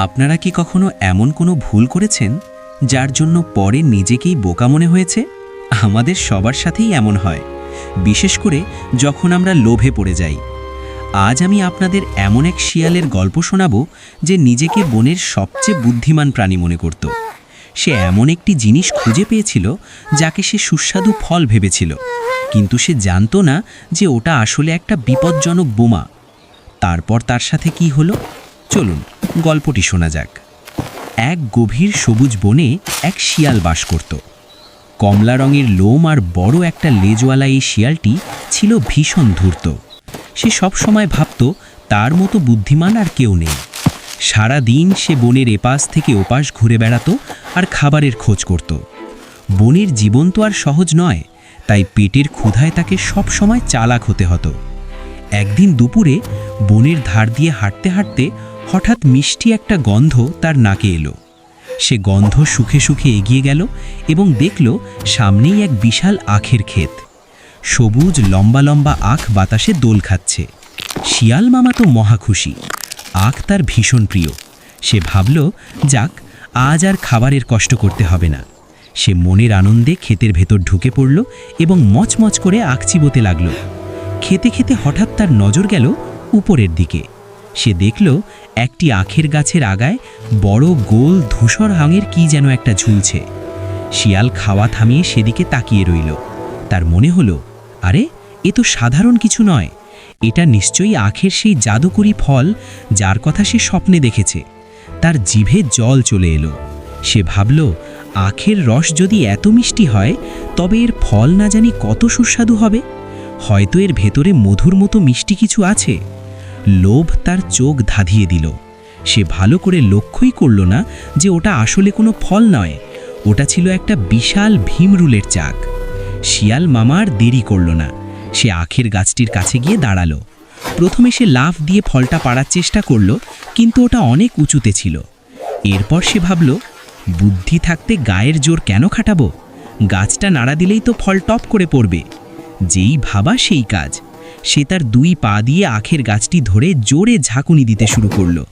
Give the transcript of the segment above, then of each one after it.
আপনারা কি কখনো এমন কোনো ভুল করেছেন যার জন্য পরে নিজেকেই বোকা মনে হয়েছে? আমাদের সবার সাথেই এমন হয়, বিশেষ করে যখন আমরা লোভে পড়ে যাই। আজ আমি আপনাদের এমন এক শিয়ালের গল্প শোনাবো যে নিজেকে বনের সবচেয়ে বুদ্ধিমান প্রাণী মনে করত। সে এমন একটি জিনিস খুঁজে পেয়েছিল যাকে সে সুস্বাদু ফল ভেবেছিল, কিন্তু সে জানতো না যে ওটা আসলে একটা বিপজ্জনক বোমা। তারপর তার সাথে কি হলো, চলুন গল্পটি শোনা যাক। এক গভীর সবুজ বনে এক শিয়াল বাস করত। কমলা রঙের লোম আর বড় একটা লেজওয়ালা এই শিয়ালটি ছিল ভীষণ ধূর্ত। সে সব সময় ভাবত তার মতো বুদ্ধিমান আর কেউ নেই। সারা দিন সে বনের এপাশ থেকে ওপাশ ঘুরে বেড়াতো আর খাবারের খোঁজ করত। বনের জীবন তো আর সহজ নয়, তাই পেটের ক্ষুধায় তাকে সব সময় চালাক হতে হতো। একদিন দুপুরে বনের ধার দিয়ে হাঁটতে হাঁটতে হঠাৎ মিষ্টি একটা গন্ধ তার নাকে এলো। সে গন্ধ শুকে শুকে এগিয়ে গেল এবং দেখল সামনেই এক বিশাল আখের ক্ষেত। সবুজ লম্বা লম্বা আখ বাতাসে দোল খাচ্ছে। শিয়াল মামা তো মহা খুশি, আখ তার ভীষণ প্রিয়। সে ভাবল, যাক, আজ আর খাবারের কষ্ট করতে হবে না। সে মনের আনন্দে ক্ষেতের ভেতর ঢুকে পড়ল এবং মচমচ করে আখ চিবোতে লাগল। খেতে খেতে হঠাৎ তার নজর গেল উপরের দিকে। সে দেখল একটি আখের গাছের আগায় বড় গোল ধূসর রঙের কি যেন একটা ঝুলছে। শিয়াল খাওয়া থামিয়ে সেদিকে তাকিয়ে রইল। তার মনে হলো, আরে, এ তো সাধারণ কিছু নয়, এটা নিশ্চয়ই আখের সেই জাদুকরি ফল যার কথা সে স্বপ্নে দেখেছে। তার জিভে জল চলে এলো। সে ভাবল, আখের রস যদি এত মিষ্টি হয় তবে এর ফল না জানি কত সুস্বাদু হবে। হয়তো এর ভেতরে মধুর মতো মিষ্টি কিছু আছে। লোভ তার চোখ ধাঁধিয়ে দিল। সে ভালো করে লক্ষ্যই করল না যে ওটা আসলে কোনো ফল নয়, ওটা ছিল একটা বিশাল ভীমরুলের চাক। শিয়াল মামার দেরি করল না। সে আখের গাছটির কাছে গিয়ে দাঁড়ালো। প্রথমে সে লাফ দিয়ে ফলটা পাড়ার চেষ্টা করল, কিন্তু ওটা অনেক উঁচুতে ছিল। এরপর সে ভাবল, বুদ্ধি থাকতে গায়ের জোর কেন খাটাবো? গাছটা নাড়া দিলেই তো ফল টপ করে পড়বে। যেই ভাবা সেই কাজ। সে তার দুই পা দিয়ে আখের গাছটি ধরে জোরে ঝাঁকুনি দিতে শুরু করলো।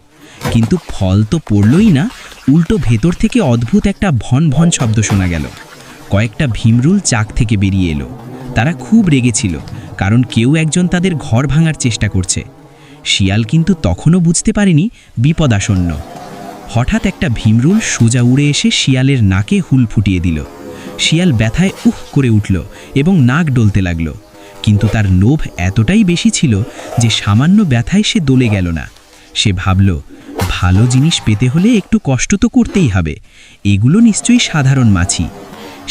কিন্তু ফল তো পড়লই না, উল্টো ভেতর থেকে অদ্ভুত একটা ভন ভন শব্দ শোনা গেল। কয়েকটা ভীমরুল চাক থেকে বেরিয়ে এলো। তারা খুব রেগেছিল, কারণ কেউ একজন তাদের ঘর ভাঙার চেষ্টা করছে। শিয়াল কিন্তু তখনও বুঝতে পারেনি বিপদ আসন্ন। হঠাৎ একটা ভীমরুল সোজা উড়ে এসে শিয়ালের নাকে হুল ফুটিয়ে দিল। শিয়াল ব্যথায় উহ করে উঠল এবং নাক ডলতে লাগলো। কিন্তু তার লোভ এতটাই বেশি ছিল যে সামান্য ব্যথায় সে দলে গেল না। সে ভাবল, ভালো জিনিস পেতে হলে একটু কষ্ট তো করতেই হবে, এগুলো নিশ্চয়ই সাধারণ মাছি।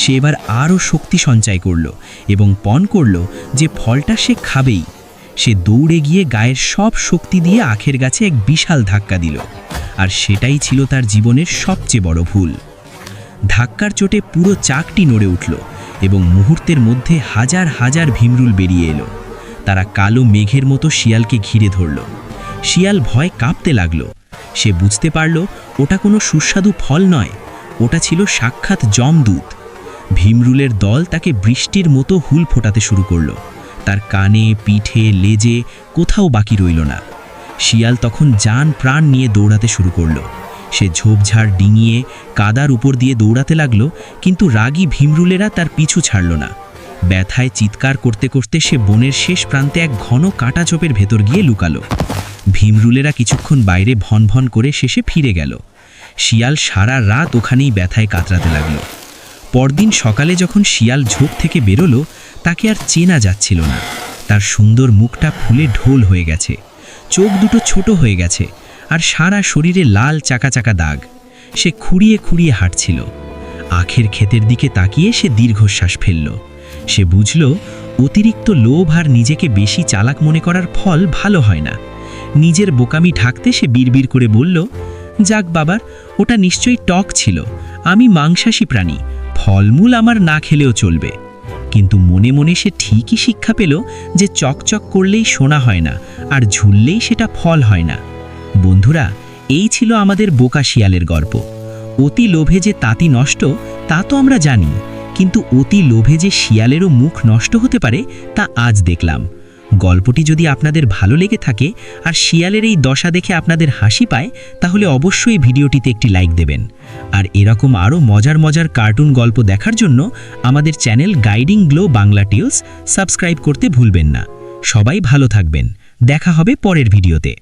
সে এবার আরও শক্তি সঞ্চয় করল এবং পণ করল যে ফলটা সে খাবেই। সে দৌড়ে গিয়ে গায়ের সব শক্তি দিয়ে আখের গাছে এক বিশাল ধাক্কা দিল, আর সেটাই ছিল তার জীবনের সবচেয়ে বড় ভুল। ধাক্কার চোটে পুরো চাকটি নড়ে উঠল এবং মুহূর্তের মধ্যে হাজার হাজার ভীমরুল বেরিয়ে এলো। তারা কালো মেঘের মতো শিয়ালকে ঘিরে ধরল। শিয়াল ভয় কাঁপতে লাগল। সে বুঝতে পারল ওটা কোনো সুস্বাদু ফল নয়, ওটা ছিল সাক্ষাৎ যমদূত। ভীমরুলের দল তাকে বৃষ্টির মতো হুল ফোটাতে শুরু করল। তার কানে, পিঠে, লেজে কোথাও বাকি রইল না। শিয়াল তখন জান প্রাণ নিয়ে দৌড়াতে শুরু করল। সে ঝোপঝাড় ডিঙিয়ে কাদার উপর দিয়ে দৌড়াতে লাগল, কিন্তু রাগী ভীমরুলেরা তার পিছু ছাড়ল না। ব্যথায় চিৎকার করতে করতে সে বনের শেষ প্রান্তে এক ঘন কাঁটা ঝোপের ভেতর গিয়ে লুকালো। ভীমরুলেরা কিছুক্ষণ বাইরে ভন ভন করে শেষে ফিরে গেল। শিয়াল সারা রাত ওখানেই ব্যথায় কাতরাতে লাগল। পরদিন সকালে যখন শিয়াল ঝোপ থেকে বেরোলো, তাকে আর চেনা যাচ্ছিল না। তার সুন্দর মুখটা ফুলে ঢোল হয়ে গেছে, চোখ দুটো ছোট হয়ে গেছে, আর সারা শরীরে লাল চাকা চাকা দাগ। সে খুঁড়িয়ে খুঁড়িয়ে হাঁটছিল। আখের ক্ষেতের দিকে তাকিয়ে সে দীর্ঘশ্বাস ফেলল। সে বুঝল, অতিরিক্ত লোভ আর নিজেকে বেশি চালাক মনে করার ফল ভালো হয় না। নিজের বোকামি ঢাকতে সে বিড়বিড় করে বলল, যাক বাবার, ওটা নিশ্চয়ই টক ছিল। আমি মাংসাশী প্রাণী, ফলমূল আমার না খেলেও চলবে। কিন্তু মনে মনে সে ঠিকই শিক্ষা পেল যে চকচক করলেই সোনা হয় না, আর ঝুললেই সেটা ফল হয় না। বন্ধুরা, এই ছিল আমাদের বোকা শিয়ালের গল্প। অতি লোভে যে তাঁতি নষ্ট তা তো আমরা জানি, কিন্তু অতি লোভে যে শিয়ালেরও মুখ নষ্ট হতে পারে তা আজ দেখলাম। গল্পটি যদি আপনাদের ভালো লেগে থাকে আর শিয়ালের এই দশা দেখে আপনাদের হাসি পায়, তাহলে অবশ্যই ভিডিওটিতে একটি লাইক দেবেন। আর এরকম আরও মজার মজার কার্টুন গল্প দেখার জন্য আমাদের channel Guiding Glow Bangla Tales subscribe করতে ভুলবেন না। সবাই ভালো থাকবেন। দেখা হবে পরের ভিডিওতে।